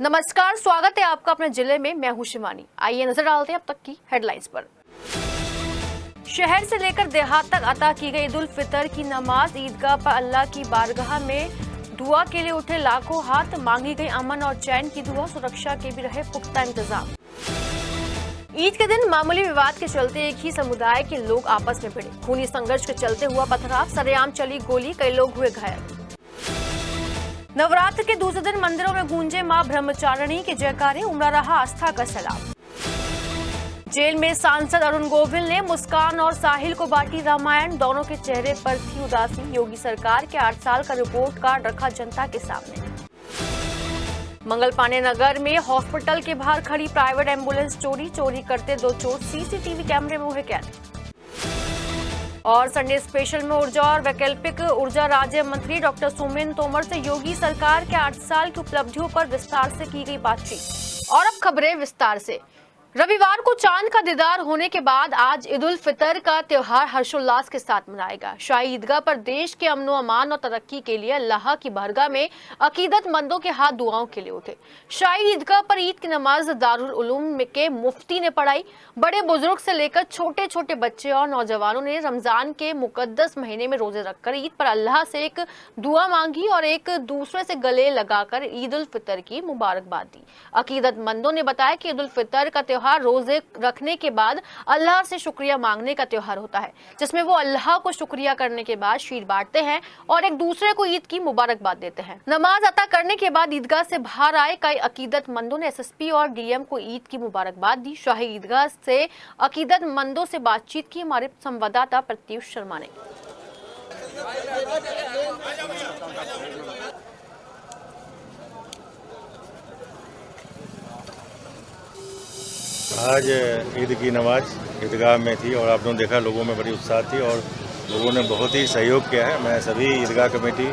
नमस्कार, स्वागत है आपका अपने जिले में। मैं हूं शिवानी। आइए नजर डालते हैं अब तक की हेडलाइंस पर। शहर से लेकर देहात तक अता की गई ईद उल फितर की नमाज। ईदगाह पर अल्लाह की बारगाह में दुआ के लिए उठे लाखों हाथ। मांगी गई अमन और चैन की दुआ। सुरक्षा के भी रहे पुख्ता इंतजाम। ईद के दिन मामूली विवाद के चलते एक ही समुदाय के लोग आपस में भिड़े। खूनी संघर्ष के चलते हुआ पथराव। सरेआम चली गोली, कई लोग हुए घायल। नवरात्र के दूसरे दिन मंदिरों में गूंजे मां ब्रह्मचारिणी के जयकारे। उमड़ा रहा आस्था का सैलाब। जेल में सांसद अरुण गोविल ने मुस्कान और साहिल को बांटी रामायण। दोनों के चेहरे पर थी उदासी। योगी सरकार के 8 साल का रिपोर्ट कार्ड रखा जनता के सामने। मंगल पांडे नगर में हॉस्पिटल के बाहर खड़ी प्राइवेट एम्बुलेंस चोरी करते 2 चोर सीसीटीवी कैमरे में हुए कैद। और संडे स्पेशल में ऊर्जा और वैकल्पिक ऊर्जा राज्य मंत्री डॉक्टर सोमेन तोमर से योगी सरकार के 8 साल की उपलब्धियों पर विस्तार से की गई बातचीत। और अब खबरें विस्तार से। रविवार को चांद का दीदार होने के बाद आज ईद उल फितर का त्योहार हर्षोल्लास के साथ मनाएगा। शाही ईदगाह पर देश के अमनो अमान और तरक्की के लिए अल्लाह की बारगाह में अकीदतमंदों के हाथ दुआओं के लिए उठे। शाही ईदगाह पर ईद की नमाज दारुल उलूम के मुफ्ती ने पढ़ाई। बड़े बुजुर्ग से लेकर छोटे छोटे बच्चे और नौजवानों ने रमजान के मुकद्दस महीने में रोजे रखकर ईद पर अल्लाह से एक दुआ मांगी और एक दूसरे से गले लगाकर ईद उल फितर की मुबारकबाद दी। अकीदतमंदों ने बताया कि ईद उल फितर का त्योहार रोजे रखने के बाद अल्लाह से शुक्रिया मांगने का त्योहार होता है, जिसमें वो अल्लाह को शुक्रिया करने के बाद शीर बांटते हैं और एक दूसरे को ईद की मुबारकबाद देते हैं। नमाज अता करने के बाद ईदगाह से बाहर आए कई अकीदतमंदों ने एसएसपी और डीएम को ईद की मुबारकबाद दी। शाही ईदगाह से अकीदतमंदों से बातचीत की हमारे संवाददाता प्रत्युष शर्मा ने। आज ईद की नमाज ईदगाह में थी और आपने देखा लोगों में बड़ी उत्साह थी और लोगों ने बहुत ही सहयोग किया है। मैं सभी ईदगाह कमेटी,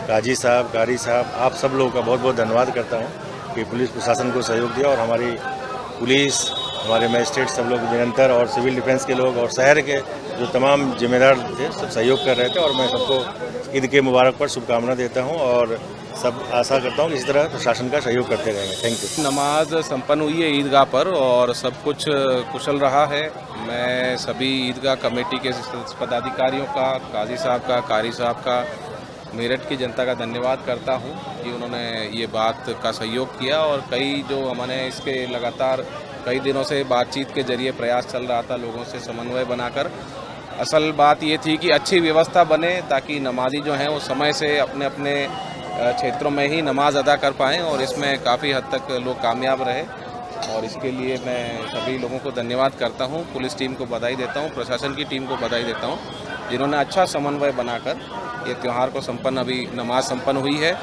काजी साहब, कारी साहब, आप सब लोगों का बहुत बहुत धन्यवाद करता हूं कि पुलिस प्रशासन को सहयोग दिया और हमारी पुलिस, हमारे मजिस्ट्रेट सब लोग निरंतर और सिविल डिफेंस के लोग और शहर के जो तमाम जिम्मेदार थे सब सहयोग कर रहे थे और मैं सबको ईद के मुबारक पर शुभकामना देता हूँ और सब आशा करता हूँ कि इस तरह प्रशासन का सहयोग करते रहेंगे। Thank you. नमाज संपन्न हुई है ईदगाह पर और सब कुछ कुशल रहा है। मैं सभी ईदगाह कमेटी के पदाधिकारियों का, काजी साहब का, कारी साहब का, मेरठ की जनता का धन्यवाद करता हूं कि उन्होंने ये बात का सहयोग किया और कई जो हमने इसके लगातार कई दिनों से बातचीत के जरिए प्रयास चल रहा था लोगों से समन्वय बनाकर। असल बात ये थी कि अच्छी व्यवस्था बने ताकि नमाजी जो हैं वो समय से अपने अपने क्षेत्रों में ही नमाज अदा कर पाएँ और इसमें काफ़ी हद तक लोग कामयाब रहे और इसके लिए मैं सभी लोगों को धन्यवाद करता हूं। पुलिस टीम को बधाई देता हूं, प्रशासन की टीम को बधाई देता हूं जिन्होंने अच्छा समन्वय बनाकर ये त्यौहार को अभी नमाज संपन्न हुई है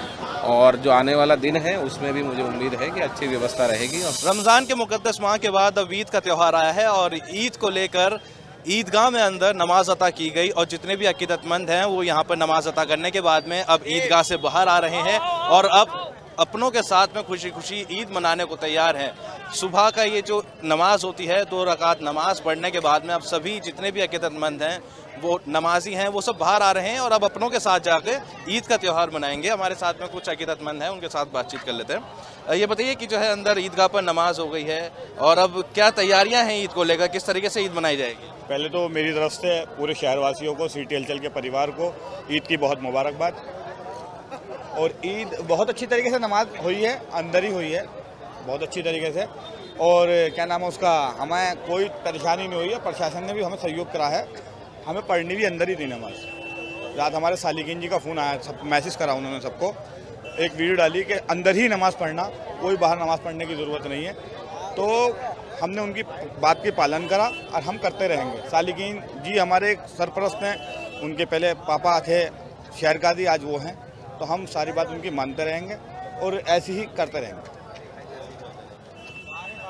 और जो आने वाला दिन है उसमें भी मुझे उम्मीद है कि अच्छी व्यवस्था रहेगी। रमज़ान के मुकद्दस माह के बाद अब ईद का त्यौहार आया है और ईद को लेकर ईदगाह में अंदर नमाज अता की गई और जितने भी अकीदतमंद हैं वो यहाँ पर नमाज अता करने के बाद में अब ईदगाह से बाहर आ रहे हैं और अब अपनों के साथ में खुशी खुशी ईद मनाने को तैयार हैं। सुबह का ये जो नमाज होती है 2 रकात नमाज पढ़ने के बाद में अब सभी जितने भी अकीदतमंद हैं वो नमाजी हैं वो सब बाहर आ रहे हैं और अब अपनों के साथ जाके ईद का त्यौहार मनाएंगे। हमारे साथ में कुछ अकीदतमंद हैं, उनके साथ बातचीत कर लेते हैं। ये बताइए कि जो है अंदर ईदगाह पर नमाज हो गई है और अब क्या तैयारियाँ हैं ईद को लेकर, किस तरीके से ईद मनाई जाएगी? पहले तो मेरी तरफ से पूरे शहरवासियों को, सिटी हलचल के परिवार को ईद की बहुत मुबारकबाद। और ईद बहुत अच्छी तरीके से नमाज हुई है, अंदर ही हुई है बहुत अच्छी तरीके से और क्या नाम है उसका, हमें कोई परेशानी नहीं हुई है। प्रशासन ने भी हमें सहयोग करा है, हमें पढ़नी भी अंदर ही थी नमाज। रात हमारे सालिकीन जी का फ़ोन आया, सब मैसेज करा उन्होंने सबको, एक वीडियो डाली कि अंदर ही नमाज़ पढ़ना, कोई बाहर नमाज़ पढ़ने की ज़रूरत नहीं है। तो हमने उनकी बात की पालन करा और हम करते रहेंगे। सालिकीन जी हमारे सरपरस्त हैं, उनके पहले पापा थे शहर काजी, आज वो हैं, तो हम सारी बात उनकी मानते रहेंगे और ऐसे ही करते रहेंगे।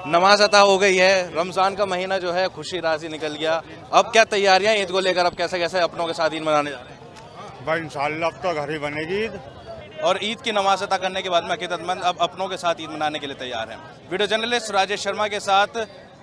नमाज अता हो गई है, रमज़ान का महीना जो है खुशी राजी निकल गया। अब क्या तैयारियां ईद को लेकर, अब कैसे कैसे अपनों के साथ ईद मनाने जा रहे हैं? भाई इंशाअल्लाह अब तो घर ही बनेगी ईद। और ईद की नमाज अता करने के बाद में अकीदतमंद अब अपनों के साथ ईद मनाने के लिए तैयार हैं। वीडियो जर्नलिस्ट राजेश शर्मा के साथ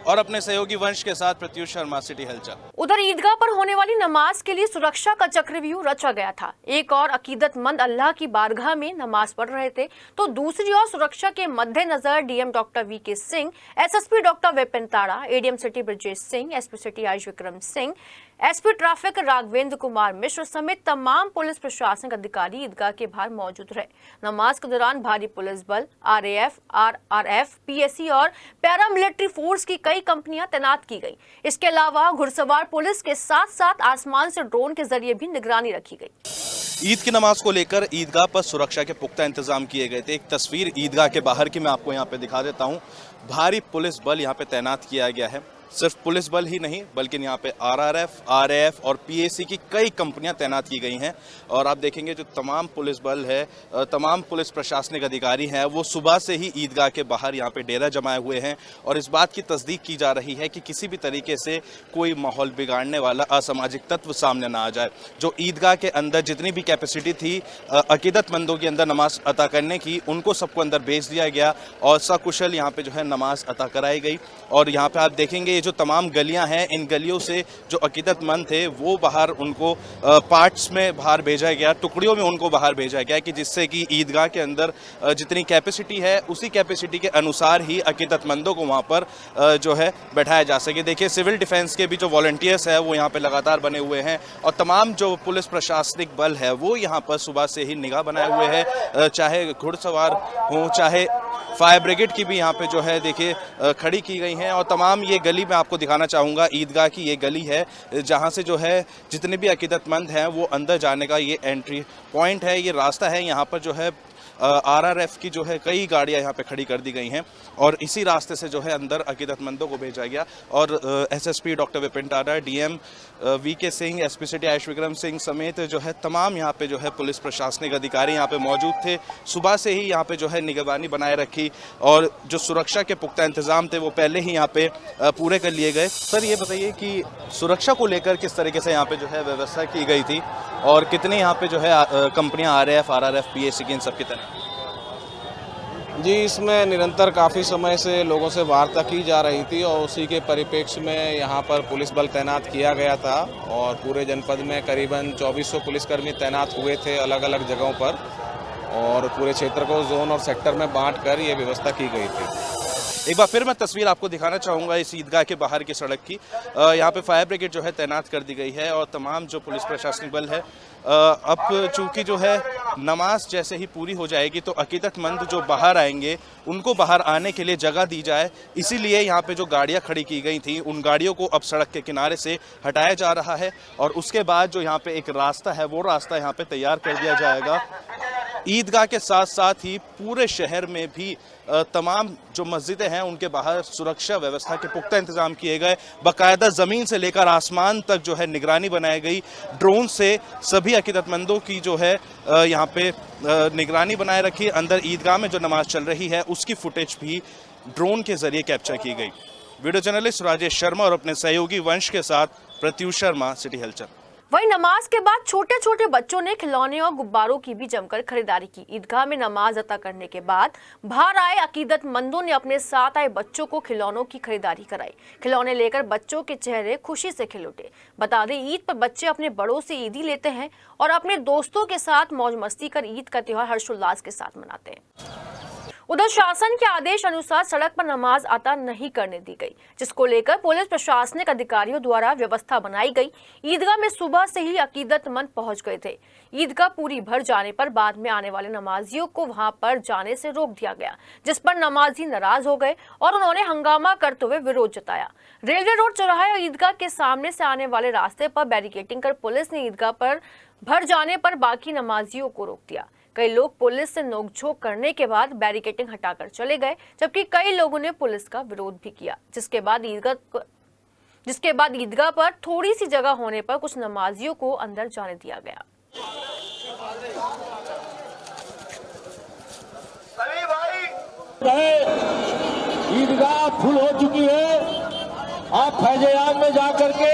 और अपने सहयोगी वंश के साथ प्रत्युष शर्मा, सिटी हलचल। उधर ईदगाह पर होने वाली नमाज के लिए सुरक्षा का चक्रव्यूह रचा गया था। एक और अकीदतमंद अल्लाह की बारगाह में नमाज पढ़ रहे थे, तो दूसरी ओर सुरक्षा के मद्देनजर DM doctor VK Singh, SSP doctor Vipin Tada, ADM city Brajesh Singh, SP city Ayush Vikram Singh, SP traffic Raghavendra Kumar Mishra समेत तमाम पुलिस प्रशासनिक अधिकारी ईदगाह के बाहर मौजूद रहे। नमाज के दौरान भारी पुलिस बल, आरएएफ, आरआरएफ, पीएसी और पैरामिलिट्री फोर्स की कई कंपनियां तैनात की गई। इसके अलावा घुड़सवार पुलिस के साथ साथ आसमान से ड्रोन के जरिए भी निगरानी रखी गई। ईद की नमाज को लेकर ईदगाह पर सुरक्षा के पुख्ता इंतजाम किए गए थे। एक तस्वीर ईदगाह के बाहर की मैं आपको यहाँ पे दिखा देता हूँ। भारी पुलिस बल यहाँ पे तैनात किया गया है। सिर्फ पुलिस बल ही नहीं बल्कि यहाँ पे आरआरएफ, आरएएफ और पीएसी की कई कंपनियां तैनात की गई हैं। और आप देखेंगे जो तमाम पुलिस बल है, तमाम पुलिस प्रशासनिक अधिकारी हैं, वो सुबह से ही ईदगाह के बाहर यहाँ पे डेरा जमाए हुए हैं। और इस बात की तस्दीक की जा रही है कि किसी भी तरीके से कोई माहौल बिगाड़ने वाला असामाजिक तत्व सामने ना आ जाए। जो ईदगाह के अंदर जितनी भी कैपेसिटी थी अकीदतमंदों के अंदर नमाज अता करने की, उनको सबको अंदर भेज दिया गया और सकुशल यहाँ पे जो है नमाज अता कराई गई। और यहाँ पे आप देखेंगे जो तमाम गलियां हैं, इन गलियों से जो अकीदतमंद थे वो बाहर उनको पार्ट्स में बाहर भेजा गया, टुकड़ियों में उनको बाहर भेजा गया कि जिससे कि ईदगाह के अंदर जितनी कैपेसिटी है उसी कैपेसिटी के अनुसार ही अकीदतमंदों को वहाँ पर जो है बैठाया जा सके। देखिए सिविल डिफेंस के भी जो वॉलंटियर्स है वो यहाँ पे लगातार बने हुए हैं और तमाम जो पुलिस प्रशासनिक बल है वो यहाँ पर सुबह से ही निगाह बनाए हुए हैं। चाहे घुड़सवार हो, चाहे फायर ब्रिगेड की भी यहाँ पे जो है देखिए खड़ी की गई हैं। और तमाम ये गली मैं आपको दिखाना चाहूँगा, ईदगाह की ये गली है जहाँ से जो है जितने भी अकीदतमंद हैं वो अंदर जाने का ये एंट्री पॉइंट है, ये रास्ता है। यहाँ पर जो है आरआरएफ की जो है कई गाड़ियां यहाँ पे खड़ी कर दी गई हैं और इसी रास्ते से जो है अंदर अकीदतमंदों को भेजा गया। और SSP doctor Vipin Tada, DM VK Singh, SP city Ayush Vikram Singh समेत जो है तमाम यहाँ पे जो है पुलिस प्रशासनिक अधिकारी यहाँ पे मौजूद थे। सुबह से ही यहाँ पे जो है निगरानी बनाए रखी और जो सुरक्षा के पुख्ता इंतजाम थे वो पहले ही यहाँ पे पूरे कर लिए गए। सर ये बताइए कि सुरक्षा को लेकर किस तरीके से यहाँ पे जो है व्यवस्था की गई थी और कितनी यहाँ पे जो है कंपनियां आरएएफ, आरआरएफ, पीएसी की इन सबकी तरह? जी, इसमें निरंतर काफ़ी समय से लोगों से वार्ता की जा रही थी और उसी के परिप्रेक्ष्य में यहाँ पर पुलिस बल तैनात किया गया था और पूरे जनपद में करीबन 2400 पुलिसकर्मी तैनात हुए थे अलग अलग जगहों पर और पूरे क्षेत्र को जोन और सेक्टर में बांटकर ये व्यवस्था की गई थी। एक बार फिर मैं तस्वीर आपको दिखाना चाहूँगा इस ईदगाह के बाहर की सड़क की। यहाँ पे फायर ब्रिगेड जो है तैनात कर दी गई है और तमाम जो पुलिस प्रशासनिक बल है। अब चूँकि जो है नमाज जैसे ही पूरी हो जाएगी तो अकीदतमंद जो बाहर आएंगे उनको बाहर आने के लिए जगह दी जाए, इसीलिए यहाँ पे जो गाड़ियाँ खड़ी की गई थी उन गाड़ियों को अब सड़क के किनारे से हटाया जा रहा है और उसके बाद जो यहाँ पे एक रास्ता है वो रास्ता यहाँ पे तैयार कर दिया जाएगा। ईदगाह के साथ साथ ही पूरे शहर में भी तमाम जो मस्जिदें हैं उनके बाहर सुरक्षा व्यवस्था के पुख्ता इंतजाम किए गए। बाकायदा ज़मीन से लेकर आसमान तक जो है निगरानी बनाई गई। ड्रोन से सभी अकीदतमंदों की जो है यहाँ पे निगरानी बनाए रखी। अंदर ईदगाह में जो नमाज चल रही है उसकी फुटेज भी ड्रोन के जरिए कैप्चर की गई। वीडियो जर्नलिस्ट राजेश शर्मा और अपने सहयोगी वंश के साथ प्रत्युष शर्मा, सिटी हलचल। वहीं नमाज के बाद छोटे छोटे बच्चों ने खिलौने और गुब्बारों की भी जमकर खरीदारी की। ईदगाह में नमाज अता करने के बाद बाहर आए अकीदतमंदों ने अपने साथ आए बच्चों को खिलौनों की खरीदारी कराई। खिलौने लेकर बच्चों के चेहरे खुशी से खिल उठे। बता दें, ईद पर बच्चे अपने बड़ों से ईदी लेते हैं और अपने दोस्तों के साथ मौज मस्ती कर ईद का त्योहार हर्षोल्लास के साथ मनाते हैं। उधर शासन के आदेश अनुसार सड़क पर नमाज अता नहीं करने दी गई, जिसको लेकर पुलिस प्रशासनिक अधिकारियों द्वारा व्यवस्था बनाई गई। ईदगाह में सुबह से ही अकीदतमंद पहुंच गए थे। ईदगाह पूरी भर जाने पर बाद में आने वाले नमाजियों को वहां पर जाने से रोक दिया गया, जिस पर नमाजी नाराज हो गए और उन्होंने हंगामा करते हुए विरोध जताया। रेलवे रोड चौराहे और ईदगाह के सामने से आने वाले रास्ते पर बैरिकेडिंग कर पुलिस ने ईदगाह पर भर जाने पर बाकी नमाजियों को रोक दिया। कई लोग पुलिस से नोकझोंक करने के बाद बैरिकेडिंग हटाकर चले गए, जबकि कई लोगों ने पुलिस का विरोध भी किया। जिसके बाद ईदगाह पर थोड़ी सी जगह होने पर कुछ नमाजियों को अंदर जाने दिया गया। सभी भाई, ईदगाह फुल हो चुकी है। आप फैज़-ए-आम में जा करके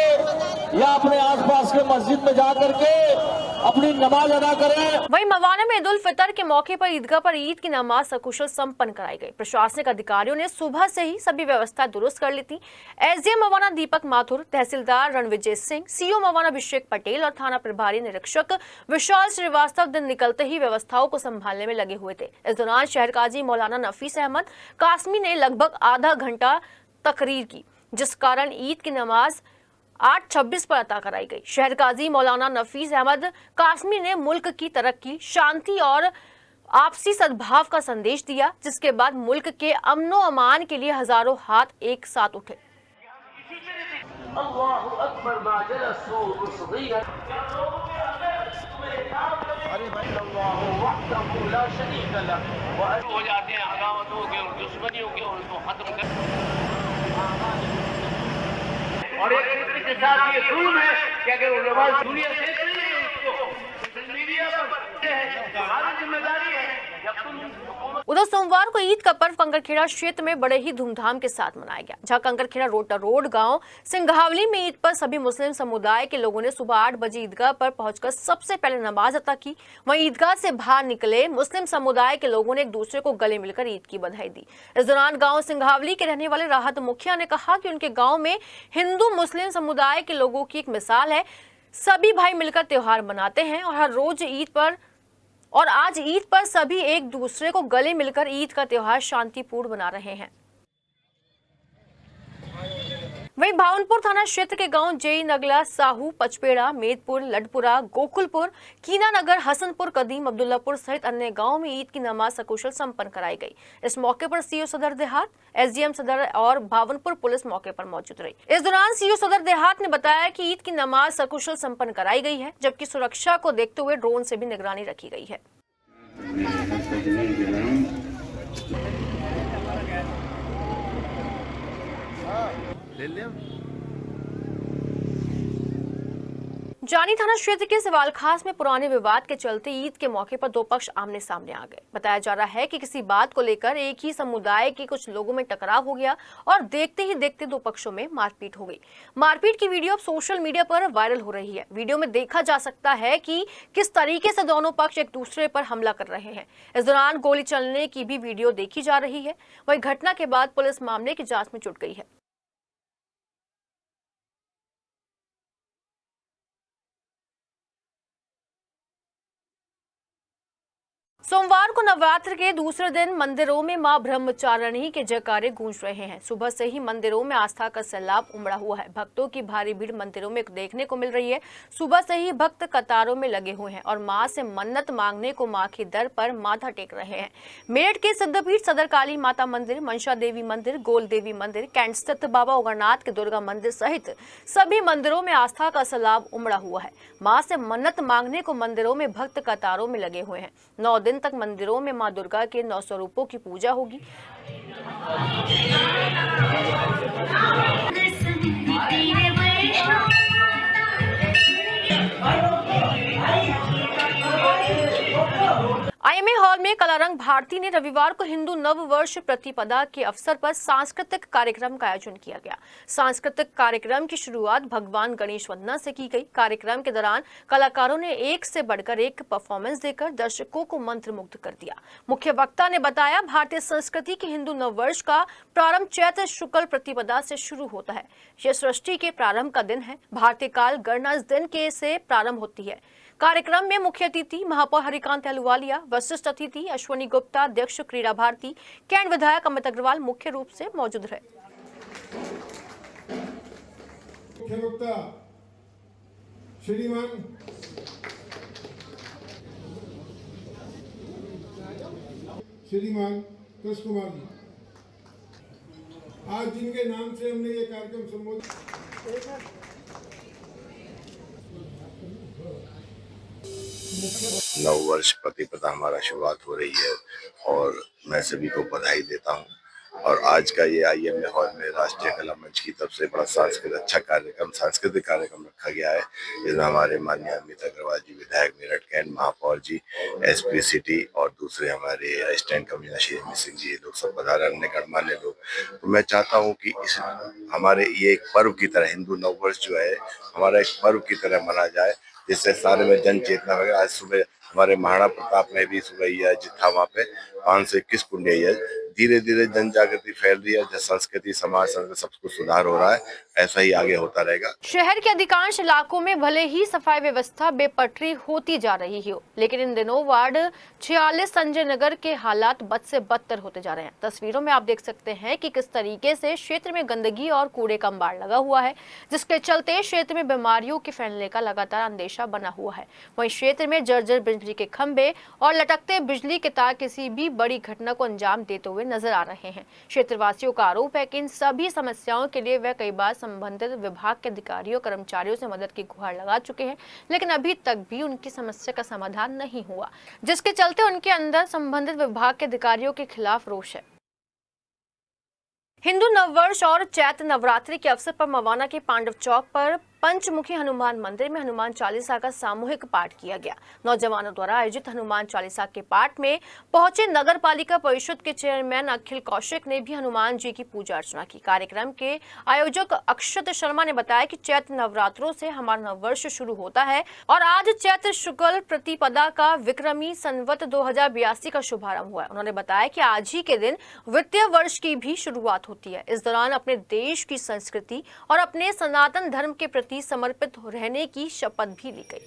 या अपने आसपास के मस्जिद में जा करके अपनी नमाज अदा करें। वहीं मवाना में ईद उल फितर के मौके पर ईदगाह पर ईद की नमाज सकुशल संपन्न कराई गई। प्रशासनिक अधिकारियों ने सुबह से ही सभी व्यवस्था दुरुस्त कर ली थी। एसडीएम मवाना दीपक माथुर, तहसीलदार रणविजय सिंह, सीओ मवाना अभिषेक पटेल और थाना प्रभारी निरीक्षक विशाल श्रीवास्तव दिन निकलते ही व्यवस्थाओं को संभालने में लगे हुए थे। इस दौरान शहर काजी मौलाना नफीस अहमद कासमी ने लगभग आधा घंटा तकरीर की, जिस कारण ईद की नमाज 8:26 पर अता कराई गई। शहर काजी मौलाना नफीस अहमद कासमी ने मुल्क की तरक्की, शांति और आपसी सद्भाव का संदेश दिया, जिसके बाद मुल्क के अमनो अमान के लिए हजारों हाथ एक साथ उठे। हो जाते हैं अदावतों के और दुश्मनियों के, उनको खत्म कर। और एक दूसरे के साथ ये जुल्म है कि अगर वो नमाज दुनिया देख रही है उसको सोशल मीडिया पर है, हमारी जिम्मेदारी है। उधर सोमवार को ईद का पर्व कंकरखेड़ा क्षेत्र में बड़े ही धूमधाम के साथ मनाया गया, जहां कंकरखेड़ा रोड गांव सिंघावली में ईद पर सभी मुस्लिम समुदाय के लोगों ने सुबह 8 बजे ईदगाह पर पहुंचकर सबसे पहले नमाज अता की। वहीं ईदगाह से बाहर निकले मुस्लिम समुदाय के लोगों ने एक दूसरे को गले मिलकर ईद की बधाई दी। इस दौरान गाँव सिंघावली के रहने वाले राहत मुखिया ने कहा कि उनके गाँव में हिंदू मुस्लिम समुदाय के लोगों की एक मिसाल है, सभी भाई मिलकर त्योहार मनाते हैं और हर रोज ईद पर और आज ईद पर सभी एक दूसरे को गले मिलकर ईद का त्योहार शांतिपूर्ण मना रहे हैं। वहीं भावनपुर थाना क्षेत्र के गांव जय नगला, साहू, पचपेड़ा, मेदपुर, लडपुरा, गोकुलपुर, कीनानगर, हसनपुर, कदीम, अब्दुल्लापुर सहित अन्य गांवों में ईद की नमाज सकुशल संपन्न कराई गई। इस मौके पर सीओ सदर देहात, एसडीएम सदर और भावनपुर पुलिस मौके पर मौजूद रही। इस दौरान सीओ सदर देहात ने बताया कि ईद की नमाज सकुशल संपन्न कराई गई है, जबकि सुरक्षा को देखते हुए ड्रोन से भी निगरानी रखी गई है। जानी थाना क्षेत्र के सवालखास में पुराने विवाद के चलते ईद के मौके पर दो पक्ष आमने सामने आ गए। बताया जा रहा है कि किसी बात को लेकर एक ही समुदाय के कुछ लोगों में टकराव हो गया और देखते ही देखते दो पक्षों में मारपीट हो गई। मारपीट की वीडियो अब सोशल मीडिया पर वायरल हो रही है। वीडियो में देखा जा सकता है कि किस तरीके से दोनों पक्ष एक दूसरे पर हमला कर रहे हैं। इस दौरान गोली चलने की भी वीडियो देखी जा रही है। वहीं घटना के बाद पुलिस मामले की जांच में जुट गई है। सोमवार को नवरात्र के दूसरे दिन मंदिरों में मां ब्रह्मचारिणी के जयकारे गूंज रहे हैं। सुबह से ही मंदिरों में आस्था का सैलाब उमड़ा हुआ है। भक्तों की भारी भीड़ मंदिरों में देखने को मिल रही है। सुबह से ही भक्त कतारों में लगे हुए हैं और मां से मन्नत मांगने को मां के दर पर माथा टेक रहे हैं। मेरठ के सिद्धपीठ सदर काली माता मंदिर, मनसा देवी मंदिर, गोल देवी मंदिर, कैंट स्थित बाबा उग्रनाथ के दुर्गा मंदिर सहित सभी मंदिरों में आस्था का सैलाब उमड़ा हुआ है। मां से मन्नत मांगने को मंदिरों में भक्त कतारों में लगे हुए हैं। 9 दिन तक मंदिरों में मां दुर्गा के 9 स्वरूपों की पूजा होगी। आईएमए हॉल में कलारंग भारती ने रविवार को हिंदू नव वर्ष प्रतिपदा के अवसर पर सांस्कृतिक कार्यक्रम का आयोजन किया गया। सांस्कृतिक कार्यक्रम की शुरुआत भगवान गणेश वंदना से की गई। कार्यक्रम के दौरान कलाकारों ने एक से बढ़कर एक परफॉर्मेंस देकर दर्शकों को मंत्रमुग्ध कर दिया। मुख्य वक्ता ने बताया, भारतीय संस्कृति के हिंदू नव वर्ष का प्रारंभ चैत्र शुक्ल प्रतिपदा से शुरू होता है। यह सृष्टि के प्रारंभ का दिन है। भारतीय काल गणना इस दिन के से प्रारंभ होती है। कार्यक्रम में मुख्य अतिथि महापौर हरिकांत अहलुवालिया, वरिष्ठ अतिथि अश्वनी गुप्ता, अध्यक्ष क्रीड़ा भारती, कैंट विधायक अमित अग्रवाल मुख्य रूप से मौजूद रहे। मुख्य वक्ता श्रीमान कृष्ण कुमार जी, आज जिनके नाम से हमने ये कार्यक्रम संबोधित। नव वर्ष प्रतिपदा हमारा शुरुआत हो रही है और मैं सभी को बधाई देता हूं। और आज का ये आईएमए हॉल में राष्ट्रीय कला मंच की तरफ से बड़ा सांस्कृतिक कार्यक्रम रखा गया है। इसमें हमारे माननीय अमित अग्रवाल जी, विधायक मेरठ कैंट, महापौर जी, एसपी सिटी और दूसरे हमारे असिस्टेंट कमिश्नर श्री मिसिंग जी, लोग सब पधारे, अन्य गणमान्य लोग। तो मैं चाहता हूँ कि इस हमारे ये एक पर्व की तरह हिंदू नव वर्ष जो है हमारा एक पर्व की तरह मना जाए। जिससे सारे में जन चेतना वगैरह। आज सुबह हमारे महाराणा प्रताप में भी सुबह यह था, वहाँ पे 521 कुंड है। धीरे धीरे जन जागृति फैल रही है, संस्कृति समाज सब कुछ सुधार हो रहा है, ऐसा ही आगे होता रहेगा। शहर के अधिकांश इलाकों में भले ही सफाई व्यवस्था बेपटरी होती जा रही हो, लेकिन इन दिनों वार्ड 46 संजय नगर के हालात बद से बदतर होते जा रहे हैं। तस्वीरों में आप देख सकते हैं कि किस तरीके से क्षेत्र में गंदगी और कूड़े का अंबार लगा हुआ है, जिसके चलते क्षेत्र में बीमारियों के फैलने का लगातार अंदेशा बना हुआ है। वहीं क्षेत्र में जर्जर बिजली के खंभे और लटकते बिजली के तार किसी भी बड़ी घटना को अंजाम देते हुए नजर आ रहे हैं। क्षेत्रवासियों का आरोप है कि इन सभी समस्याओं के लिए वे कई बार संबंधित विभाग के अधिकारियों कर्मचारियों से मदद की गुहार लगा चुके हैं, लेकिन अभी तक भी उनकी समस्या का समाधान नहीं हुआ, जिसके चलते उनके अंदर संबंधित विभाग के अधिकारियों के खिलाफ रोष है। हिंदू नववर्ष और चैत्र नवरात्रि के अवसर पर मवाना के पांडव चौक पर पंचमुखी हनुमान मंदिर में हनुमान चालीसा का सामूहिक पाठ किया गया। नौजवानों द्वारा आयोजित हनुमान चालीसा के पाठ में पहुंचे नगर पालिका परिषद के चेयरमैन अखिल कौशिक ने भी हनुमान जी की पूजा अर्चना की। कार्यक्रम के आयोजक अक्षत शर्मा ने बताया कि चैत्र नवरात्रों से हमारा नववर्ष शुरू होता है और आज चैत्र शुक्ल प्रतिपदा का विक्रमी संवत 2082 का शुभारंभ हुआ है। उन्होंने बताया कि आज ही के दिन वित्तीय वर्ष की भी शुरुआत होती है। इस दौरान अपने देश की संस्कृति और अपने सनातन धर्म के प्रति समर्पित रहने की शपथ भी ली गई।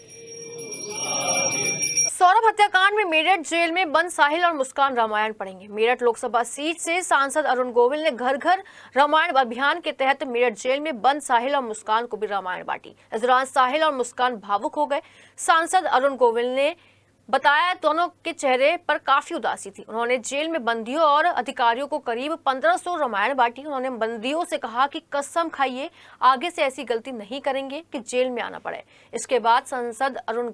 सौरभ हत्याकांड में मेरठ जेल में बंद साहिल और मुस्कान रामायण पढ़ेंगे। मेरठ लोकसभा सीट से सांसद अरुण गोविल ने घर घर रामायण अभियान के तहत मेरठ जेल में बंद साहिल और मुस्कान को भी रामायण बांटी। इस दौरान साहिल और मुस्कान भावुक हो गए। सांसद अरुण गोविल ने बताया दोनों के चेहरे पर काफी उदासी थी। उन्होंने जेल में बंदियों और अधिकारियों को करीब 1500 रामायण बांटी। उन्होंने बंदियों से कहा कि कसम खाइए आगे से ऐसी गलती नहीं करेंगे कि जेल में आना पड़े। इसके बाद सांसद अरुण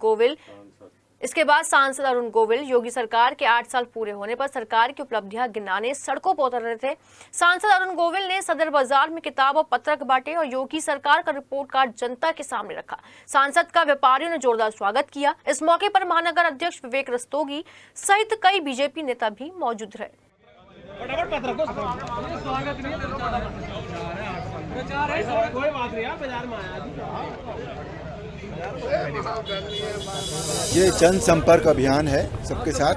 गोविल योगी सरकार के 8 साल पूरे होने पर सरकार की उपलब्धियां गिनाने सड़कों पर उतर रहे थे। सांसद अरुण गोविल ने सदर बाजार में किताब और पत्रक बांटे और योगी सरकार का रिपोर्ट कार्ड जनता के सामने रखा। सांसद का व्यापारियों ने जोरदार स्वागत किया। इस मौके पर महानगर अध्यक्ष विवेक रस्तोगी सहित कई बीजेपी नेता भी मौजूद रहे। ये जनसंपर्क अभियान है सबके साथ।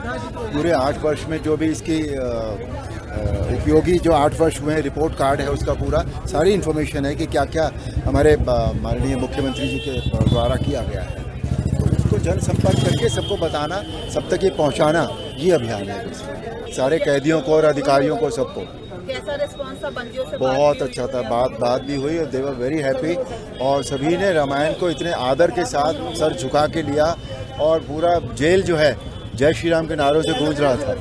पूरे 8 वर्ष में जो भी इसकी उपयोगी जो 8 वर्ष हुए रिपोर्ट कार्ड है, उसका पूरा सारी इन्फॉर्मेशन है कि क्या क्या हमारे माननीय मुख्यमंत्री जी के द्वारा किया गया है। तो उसको जनसंपर्क करके सबको बताना, सब तक ये पहुंचाना, ये अभियान है। सारे कैदियों को और अधिकारियों को सबको कैसा रिस्पॉन्स था बंदियों से? बहुत अच्छा था। बात भी हुई और दे वर वेरी हैप्पी और सभी ने रामायण को इतने आदर के साथ सर झुका के लिया और पूरा जेल जो है जय श्री राम के नारों से गूंज रहा था।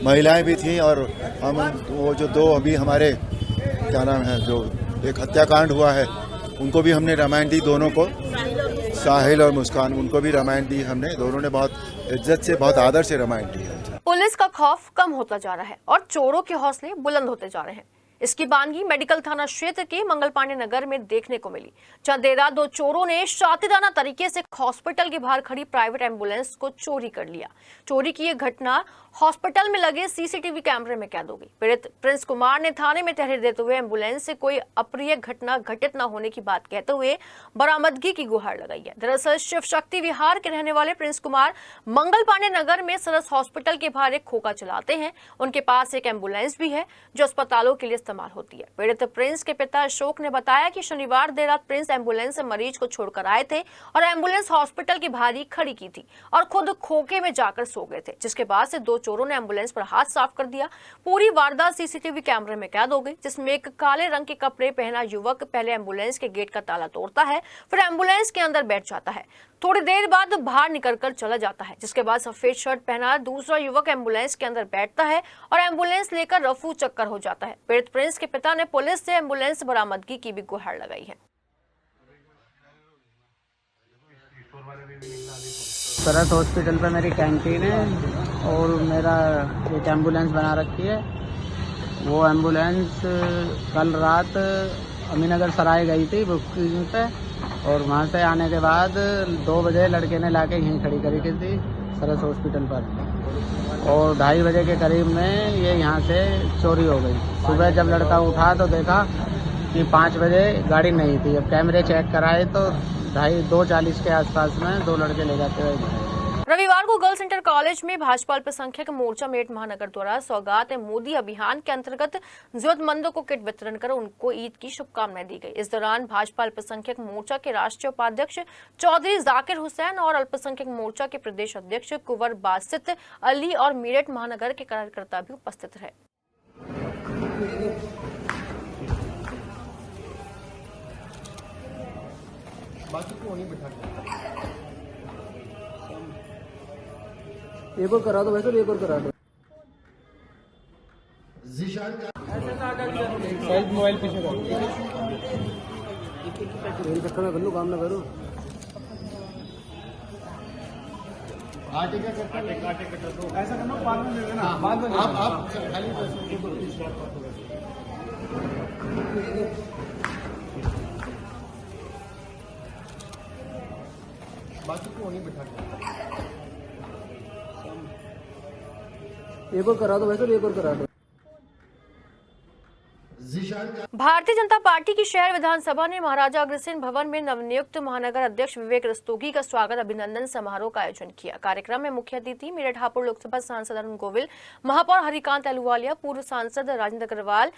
महिलाएं भी थीं और हम वो जो 2 अभी हमारे क्या नाम है जो एक हत्याकांड हुआ है उनको भी हमने रामायण दी, दोनों को, साहिल और मुस्कान, उनको भी रामायण दी हमने। दोनों ने बहुत इज्जत से बहुत आदर से रामायण दी है। पुलिस का खौफ कम होता जा रहा है और चोरों के हौसले बुलंद होते जा रहे हैं। इसकी बानगी मेडिकल थाना क्षेत्र के मंगल पांडे नगर में देखने को मिली, जहां देर रात 2 चोरों ने शातिराना तरीके से हॉस्पिटल के बाहर खड़ी प्राइवेट एम्बुलेंस को चोरी कर लिया। चोरी की यह घटना हॉस्पिटल में लगे सीसीटीवी कैमरे में कैद हो गई। पीड़ित प्रिंस कुमार ने थाने में तहरीर देते हुए एम्बुलेंस से कोई अप्रिय घटना घटित न होने की बात कहते हुए बरामदगी की गुहार लगाई है। दरअसल शिव शक्ति विहार के रहने वाले प्रिंस कुमार मंगल पांडे नगर में सरस हॉस्पिटल के बाहर एक खोखा चलाते हैं। उनके पास एक एम्बुलेंस भी है जो अस्पतालों के लिए इस्तेमाल होती है। पीड़ित प्रिंस के पिता अशोक ने बताया कि शनिवार देर रात प्रिंस एम्बुलेंस से मरीज को छोड़कर आए थे और एम्बुलेंस हॉस्पिटल के बाहर ही खड़ी की थी और खुद खोखे में जाकर सो गए थे, जिसके बाद से 2 चोरों ने एम्बुलेंस पर हाथ साफ कर दिया। पूरी वारदात सीसीटीवी कैमरे में कैद हो गई, जिसमें एक काले रंग के कपड़े पहना युवक पहले एम्बुलेंस के गेट का ताला तोड़ता है, फिर एम्बुलेंस के अंदर बैठ जाता है। थोड़ी देर बाद बाहर निकलकर चला जाता है, जिसके बाद सफेद शर्ट पहना दूसरा युवक एम्बुलेंस के अंदर बैठता है और एम्बुलेंस लेकर रफू चक्कर हो जाता है। पीड़ित प्रिंस के पिता ने पुलिस से एम्बुलेंस बरामदगी की भी गुहार लगाई है। सरस हॉस्पिटल पे मेरी कैंटीन है और मेरा एक एम्बुलेंस बना रखी है। वो एम्बुलेंस कल रात अमीनगर सराय गई थी बुकिंग पे और वहाँ से आने के बाद 2 बजे लड़के ने लाके यहीं खड़ी करी थी सरस हॉस्पिटल पर और 2:30 बजे के करीब में ये यहाँ से चोरी हो गई। सुबह जब लड़का उठा तो देखा कि 5 बजे गाड़ी नहीं थी। अब कैमरे चेक कराए तो 2:40 के आसपास में 2 लड़के ले जाते हुए घर आए। रविवार को गर्ल्स इंटर कॉलेज में भाजपा अल्पसंख्यक मोर्चा मेरठ महानगर द्वारा सौगात मोदी अभियान के अंतर्गत जरूरतमंदों को किट वितरण कर उनको ईद की शुभकामनाएं दी गई। इस दौरान भाजपा अल्पसंख्यक मोर्चा के राष्ट्रीय उपाध्यक्ष चौधरी जाकिर हुसैन और अल्पसंख्यक मोर्चा के प्रदेश अध्यक्ष कुंवर बासित अली और मेरठ महानगर के कार्यकर्ता भी उपस्थित रहे। एक और करा दो वैसे, एक और करा दो। मोबाइल पीछे कर मेरी चक्कर में कर लो, काम ना करो। ऐसा करना, बाद में दे देना, बाद में आप खाली बाकी को नहीं बिठा एक और करा दो वैसे, एक और करा दो। भारतीय जनता पार्टी की शहर विधानसभा ने महाराजा अग्रसेन भवन में नवनियुक्त महानगर अध्यक्ष विवेक रस्तोगी का स्वागत अभिनंदन समारोह का आयोजन किया। कार्यक्रम में मुख्य अतिथि मेरठ हापुड़ लोकसभा सांसद अरुण गोविल, महापौर हरिकांत अहलूवालिया, पूर्व सांसद राजेंद्र अग्रवाल,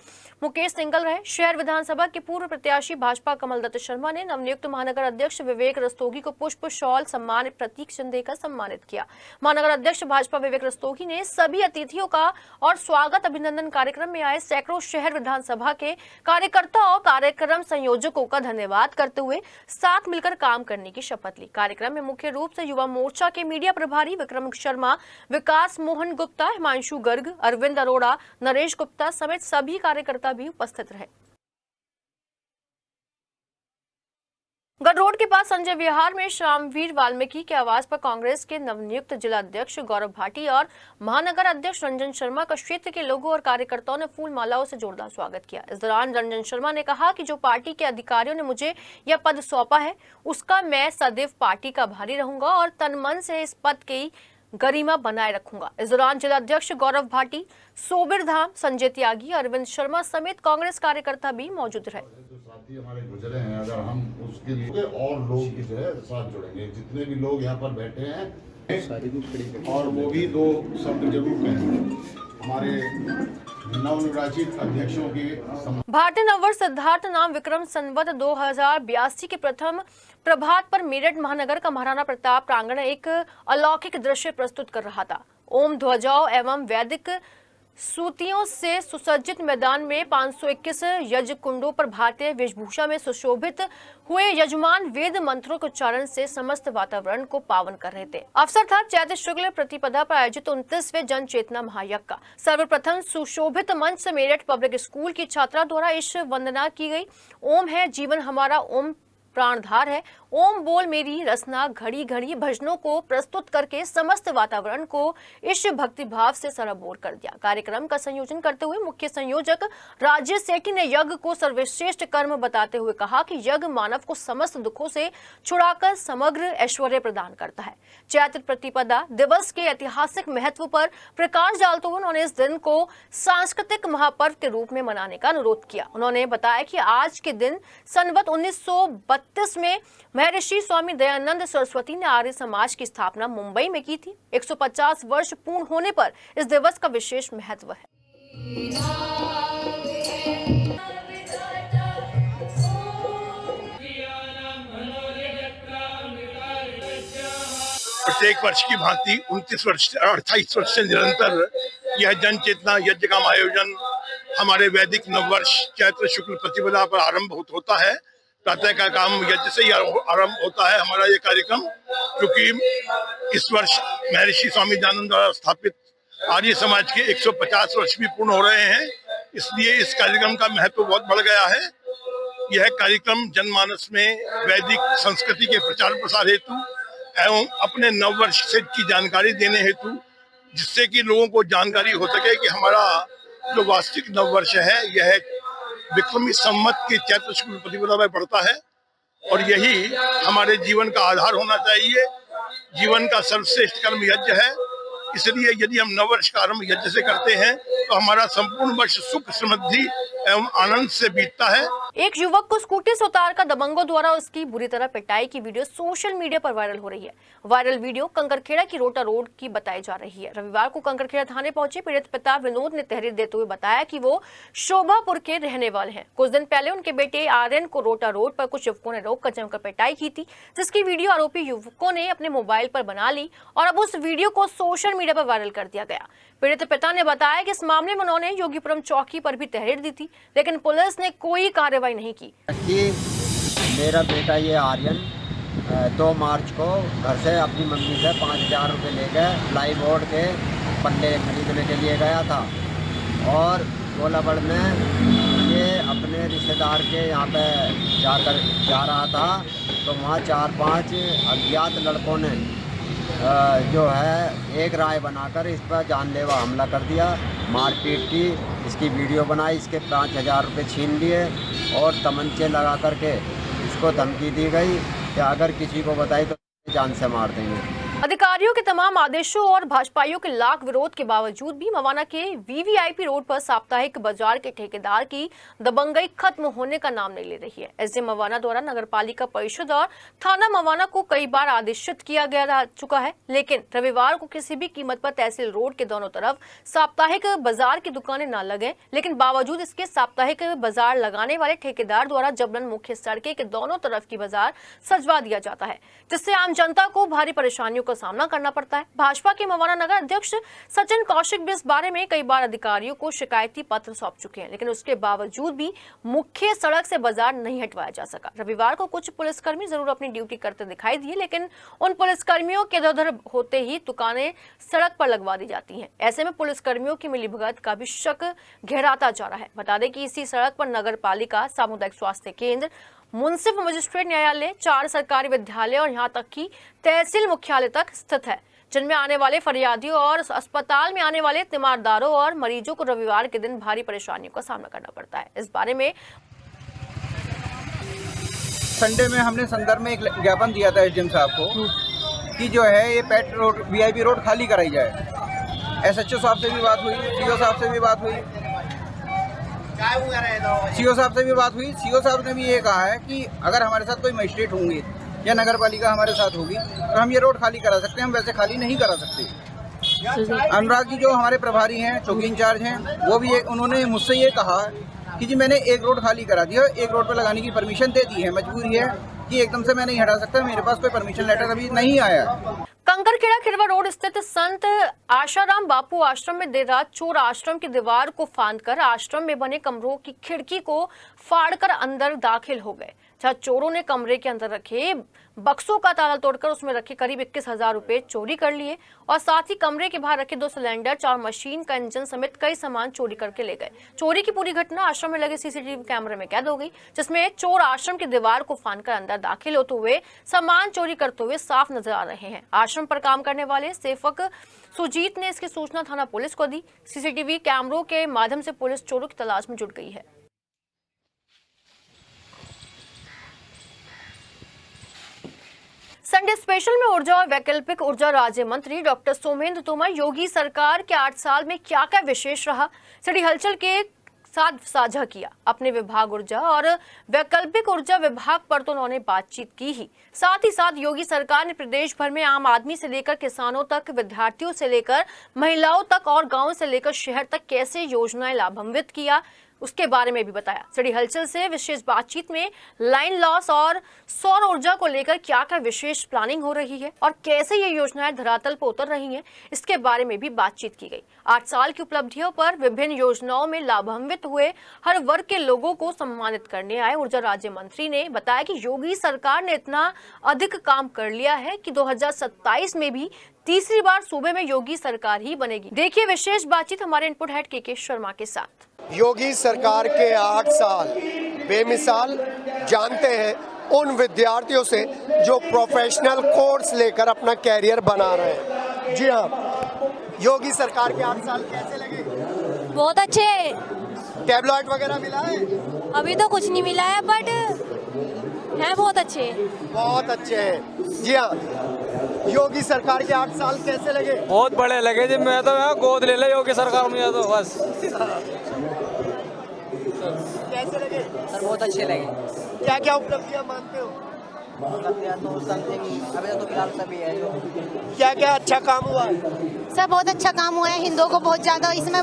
मुकेश सिंगल रहे। शहर विधानसभा के पूर्व प्रत्याशी भाजपा कमल दत्त शर्मा ने नवनियुक्त महानगर अध्यक्ष विवेक रस्तोगी को पुष्प, शॉल, सम्मान प्रतीक चिन्ह देकर सम्मानित किया। महानगर अध्यक्ष भाजपा विवेक रस्तोगी ने सभी अतिथियों का और स्वागत अभिनंदन कार्यक्रम में आए सैकड़ों शहर विधानसभा के कार्यकर्ता और कार्यक्रम संयोजकों का धन्यवाद करते हुए साथ मिलकर काम करने की शपथ ली। कार्यक्रम में मुख्य रूप से युवा मोर्चा के मीडिया प्रभारी विक्रम शर्मा, विकास मोहन गुप्ता, हिमांशु गर्ग, अरविंद अरोड़ा, नरेश गुप्ता समेत सभी कार्यकर्ता भी उपस्थित रहे। गडरोड के पास संजय विहार में श्यामवीर वाल्मीकि के आवास पर कांग्रेस के नवनियुक्त जिला अध्यक्ष गौरव भाटी और महानगर अध्यक्ष रंजन शर्मा का क्षेत्र के लोगों और कार्यकर्ताओं ने फूल मालाओं से जोरदार स्वागत किया। इस दौरान रंजन शर्मा ने कहा कि जो पार्टी के अधिकारियों ने मुझे यह पद सौंपा है उसका मैं सदैव पार्टी का आभारी रहूंगा और तन मन से इस पद की गरिमा बनाए रखूंगा। इस दौरान जिला अध्यक्ष गौरव भाटी, सोबिर धाम, संजय त्यागी, अरविंद शर्मा समेत कांग्रेस कार्यकर्ता भी मौजूद रहे। साथी हमारे गुजरे हैं, अगर हम उसके लिए और लोग की जो है साथ जुड़ेंगे, जितने भी लोग यहाँ पर बैठे हैं और वो भी 2 शब्द जरूर कहेंगे हमारे नवनिर्वाचित अध्यक्षों के। भारतीय नववर्ष सिद्धार्थ नाम विक्रम संवत 2082 के प्रथम प्रभात पर मेरठ महानगर का महाराणा प्रताप प्रांगण एक अलौकिक दृश्य प्रस्तुत कर रहा था। ओम ध्वजाओं एवं वैदिक सूतियों से सुसज्जित मैदान में 521 यज्ञ कुंडों पर भारतीय वेशभूषा में सुशोभित हुए यजमान वेद मंत्रों के उच्चारण से समस्त वातावरण को पावन कर रहे थे। अवसर था चैत्र शुक्ल प्रतिपदा पर आयोजित 29वें जन चेतना महायज्ञ का। सर्वप्रथम सुशोभित मंच से मेरठ पब्लिक स्कूल की छात्रा द्वारा इस वंदना की गई। ओम है जीवन हमारा, ओम प्राणधार है, ओम बोल मेरी रसना, घड़ी घड़ी भजनों को प्रस्तुत करके समस्त वातावरण को इस भक्ति भाव से सराबोर कर दिया। कार्यक्रम का संयोजन करते हुए मुख्य संयोजक राजेश सेठी ने यज्ञ को सर्वश्रेष्ठ कर्म बताते हुए कहा कि यज्ञ मानव को समस्त दुखों से छुड़ाकर समग्र ऐश्वर्य प्रदान करता है। चैत्र प्रतिपदा दिवस के ऐतिहासिक महत्व पर प्रकाश डालते हुए उन्होंने इस दिन को सांस्कृतिक महापर्व के रूप में मनाने का अनुरोध किया। उन्होंने बताया कि आज के दिन संवत 1932 में महर्षि स्वामी दयानंद सरस्वती ने आर्य समाज की स्थापना मुंबई में की थी। 150 वर्ष पूर्ण होने पर इस दिवस का विशेष महत्व है। प्रत्येक वर्ष की भांति 28 वर्ष से निरंतर यह जन चेतना यज्ञ का आयोजन हमारे वैदिक नववर्ष चैत्र शुक्ल प्रतिपदा पर आरंभ होता है। प्रातः का काम यज्ञ से ही आरंभ होता है हमारा ये कार्यक्रम, क्योंकि इस वर्ष महर्षि स्वामी दयानंद द्वारा स्थापित आर्य समाज के 150 वर्ष भी पूर्ण हो रहे हैं, इसलिए इस कार्यक्रम का महत्व बहुत बढ़ गया है। यह कार्यक्रम जनमानस में वैदिक संस्कृति के प्रचार प्रसार हेतु एवं अपने नववर्ष से की जानकारी देने हेतु, जिससे कि लोगों को जानकारी हो सके कि हमारा जो वास्तविक नववर्ष है यह विक्रमी संवत के चैत्र शुक्ल प्रतिपदा में पड़ता है और यही हमारे जीवन का आधार होना चाहिए। जीवन का सर्वश्रेष्ठ कर्म यज्ञ है, इसलिए यदि हम नववर्ष का आरंभ यज्ञ से करते हैं तो हमारा संपूर्ण वर्ष सुख समृद्धि एवं आनंद से बीतता है। एक युवक को स्कूटी से उतारकर दबंगों द्वारा उसकी बुरी तरह पिटाई की वीडियो सोशल मीडिया पर वायरल हो रही है। वायरल वीडियो कंकरखेड़ा की रोटा रोड की बताई जा रही है। रविवार को कंकरखेड़ा थाने पहुंचे पीड़ित पिता विनोद ने तहरीर देते हुए बताया कि वो शोभापुर के रहने वाले हैं। कुछ दिन पहले उनके बेटे आर्यन को रोटा रोड पर कुछ युवकों ने रोककर जमकर पिटाई की थी, जिसकी वीडियो आरोपी युवकों ने अपने मोबाइल पर बना ली और अब उस वीडियो को सोशल मीडिया पर वायरल कर दिया गया। पीड़ित पिता ने बताया कि इस मामले में उन्होंने योगीपुरम चौकी पर भी तहरीर दी थी, लेकिन पुलिस ने कोई कार्रवाई नहीं की। मेरा बेटा ये आर्यन 2 मार्च को घर से अपनी मम्मी से 5,000 रुपये लेकर प्लाई बोर्ड के पल्ले खरीदने के लिए गया था और गोलाबड़ में ये अपने रिश्तेदार के यहाँ पे जा रहा था, तो वहाँ 4-5 अज्ञात लड़कों ने जो है एक राय बनाकर इस पर जानलेवा हमला कर दिया, मारपीट की, इसकी वीडियो बनाई, इसके 5,000 रुपये छीन लिए और तमंचे लगा करके इसको धमकी दी गई कि अगर किसी को बताई तो जान से मार देंगे। अधिकारियों के तमाम आदेशों और भाजपाइयों के लाख विरोध के बावजूद भी मवाना के वीवीआईपी रोड पर साप्ताहिक बाजार के ठेकेदार की दबंगई खत्म होने का नाम नहीं ले रही है। एसडीएम मवाना द्वारा नगरपालिका परिषद और थाना मवाना को कई बार आदेशित किया गया चुका है, लेकिन रविवार को किसी भी कीमत पर तहसील रोड के दोनों तरफ साप्ताहिक बाजार की दुकानें न लगे, लेकिन बावजूद इसके साप्ताहिक बाजार लगाने वाले ठेकेदार द्वारा जबरन मुख्य सड़कें के दोनों तरफ की बाजार सजवा दिया जाता है, जिससे आम जनता को भारी परेशानियों सामना करना पड़ता है। भाजपा के मवाना नगर अध्यक्ष सचिन कौशिक भी इस बारे में कई बार अधिकारियों को शिकायती पत्र सौंप चुके हैं, लेकिन उसके बावजूद भी मुख्य सड़क से बाजार नहीं हटवाया जा सका। रविवार को कुछ पुलिसकर्मी जरूर अपनी ड्यूटी करते दिखाई दिए, लेकिन उन पुलिसकर्मियों के इधर होते ही दुकानें सड़क पर लगवा दी जाती हैं। ऐसे में पुलिसकर्मियों की मिलीभगत का भी शक गहराता जा रहा है। बता दें कि इसी सड़क पर नगर पालिका, सामुदायिक स्वास्थ्य केंद्र, मुंसिफ मजिस्ट्रेट न्यायालय, 4 सरकारी विद्यालय और यहां तक कि तहसील मुख्यालय तक स्थित है, जिनमें आने वाले फरियादियों और अस्पताल में आने वाले तीमारदारों और मरीजों को रविवार के दिन भारी परेशानियों का सामना करना पड़ता है। इस बारे में संडे में हमने संदर्भ में एक ज्ञापन दिया था एसडीएम साहब को कि जो है ये पेट रोड, वीआईपी रोड खाली कराई जाए। एसएचओ साहब से भी बात हुई, सीओ साहब से भी बात हुई, सीओ साहब से भी बात हुई। सीओ साहब ने भी ये कहा है कि अगर हमारे साथ कोई मजिस्ट्रेट होंगे या नगर पालिका हमारे साथ होगी तो हम ये रोड खाली करा सकते हैं, हम वैसे खाली नहीं करा सकते। अनुराग जी जो हमारे प्रभारी हैं, चौकी इंचार्ज हैं, वो भी उन्होंने मुझसे ये कहा कि जी मैंने एक रोड खाली करा दिया, एक रोड पर लगाने की परमिशन दे दी है, मजबूरी है कि एकदम से मैं नहीं हटा सकता, मेरे पास कोई परमिशन लेटर अभी नहीं आया। कंकरखेड़ा खिरवा रोड स्थित संत आशाराम बापू आश्रम में देर रात चोर आश्रम की दीवार को फांदकर आश्रम में बने कमरों की खिड़की को फाड़कर अंदर दाखिल हो गए, जहां चोरों ने कमरे के अंदर रखे बक्सों का ताला तोड़कर उसमें रखे करीब 21,000 रुपए चोरी कर लिए और साथ ही कमरे के बाहर रखे 2 सिलेंडर, 4 मशीन का इंजन समेत कई सामान चोरी करके ले गए। चोरी की पूरी घटना आश्रम में लगे सीसीटीवी कैमरे में कैद हो गई, जिसमें चोर आश्रम की दीवार को फांदकर अंदर दाखिल होते हुए सामान चोरी करते हुए साफ नजर आ रहे हैं। आश्रम पर काम करने वाले सेवक सुजीत ने इसकी सूचना थाना पुलिस को दी। सीसीटीवी कैमरों के माध्यम से पुलिस चोरों की तलाश में जुट गई है। संडे स्पेशल में ऊर्जा और वैकल्पिक ऊर्जा राज्य मंत्री डॉक्टर सोमेंद्र तोमर योगी सरकार के 8 साल में क्या क्या विशेष रहा, सिटी हलचल के साथ साझा किया। अपने विभाग ऊर्जा और वैकल्पिक ऊर्जा विभाग पर तो उन्होंने बातचीत की ही, साथ ही साथ योगी सरकार ने प्रदेश भर में आम आदमी से लेकर किसानों तक, विद्यार्थियों से लेकर महिलाओं तक और गांव से लेकर शहर तक कैसे योजनाएं लाभान्वित किया, उसके बारे में भी बताया। सिटी हलचल से विशेष बातचीत में लाइन लॉस और सौर ऊर्जा को लेकर क्या क्या विशेष प्लानिंग हो रही है और कैसे ये योजनाएं धरातल पर उतर रही हैं, इसके बारे में भी बातचीत की गई। 8 साल की उपलब्धियों पर विभिन्न योजनाओं में लाभान्वित हुए हर वर्ग के लोगों को सम्मानित करने आए ऊर्जा राज्य मंत्री ने बताया कि योगी सरकार ने इतना अधिक काम कर लिया है कि 2027 में भी तीसरी बार सूबे में योगी सरकार ही बनेगी। देखिए विशेष बातचीत हमारे इनपुट हेड के शर्मा के साथ। योगी सरकार के 8 साल बेमिसाल, जानते हैं उन विद्यार्थियों से जो प्रोफेशनल कोर्स लेकर अपना कैरियर बना रहे हैं। जी हाँ, योगी सरकार के 8 साल कैसे लगे? बहुत अच्छे। टैबलेट वगैरह मिला है? अभी तो कुछ नहीं मिला है, बट है बहुत अच्छे। बहुत अच्छे हैं। जी हाँ, योगी सरकार के 8 साल कैसे लगे? बहुत बड़े लगे जी, मैं तो यहाँ गोद ले ले योगी सरकार में तो बस। कैसे लगे सर बहुत अच्छे लगे। क्या क्या उपलब्धियां मानते हो उपलब्धियाँ तो समथिंग अभी तो फिलहाल सभी है जो क्या क्या अच्छा काम हुआ है सर बहुत अच्छा काम हुआ है। हिंदुओं को बहुत ज़्यादा इसमें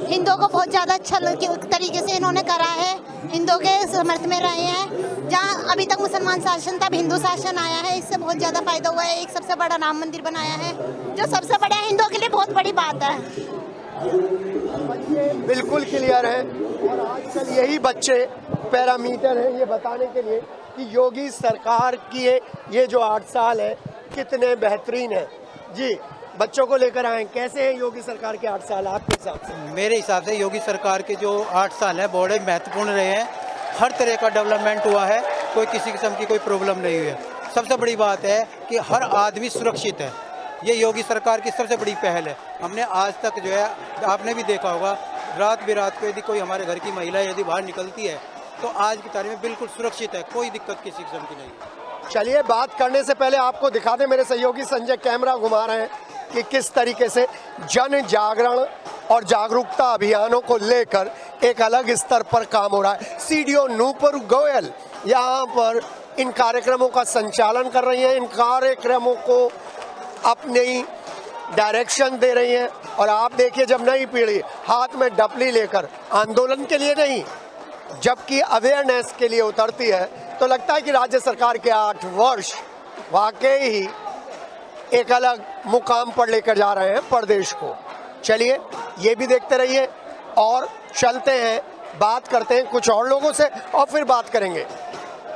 हिंदुओं को बहुत ज़्यादा अच्छा तरीके से इन्होंने करा है। हिंदुओं के समर्थ में रहे हैं। जहाँ अभी तक मुसलमान शासन था, अब हिंदू शासन आया है। इससे बहुत ज़्यादा फायदा हुआ है। एक सबसे बड़ा राम मंदिर बनाया है जो सबसे बड़ा हिंदुओं के लिए बहुत बड़ी बात है। बिल्कुल क्लियर है। और आजकल यही बच्चे पैरामीटर हैं ये बताने के लिए कि योगी सरकार की ये जो 8 साल है कितने बेहतरीन है। जी बच्चों को लेकर आए, कैसे हैं योगी सरकार के 8 साल आपके हिसाब से? मेरे हिसाब से योगी सरकार के जो 8 साल है बड़े महत्वपूर्ण रहे हैं। हर तरह का डेवलपमेंट हुआ है, कोई किसी किस्म की कोई प्रॉब्लम नहीं हुई है। सबसे बड़ी बात है कि हर आदमी सुरक्षित है। ये योगी सरकार की सबसे बड़ी पहल है। हमने आज तक जो है आपने भी देखा होगा, रात बिरात को यदि कोई हमारे घर की महिला यदि बाहर निकलती है तो आज की तारीख में बिल्कुल सुरक्षित है, कोई दिक्कत किसी किस्म की नहीं। चलिए बात करने से पहले आपको दिखा दें, मेरे सहयोगी संजय कैमरा घुमा रहे हैं कि किस तरीके से जन जागरण और जागरूकता अभियानों को लेकर एक अलग स्तर पर काम हो रहा है। सीडीओ नूपुर गोयल यहाँ पर इन कार्यक्रमों का संचालन कर रही हैं, इन कार्यक्रमों को अपनी डायरेक्शन दे रही हैं। और आप देखिए जब नई पीढ़ी हाथ में डपली लेकर आंदोलन के लिए नहीं जबकि अवेयरनेस के लिए उतरती है तो लगता है कि राज्य सरकार के 8 वर्ष वाकई ही एक अलग मुकाम पर लेकर जा रहे हैं प्रदेश को। चलिए ये भी देखते रहिए और चलते हैं, बात करते हैं कुछ और लोगों से और फिर बात करेंगे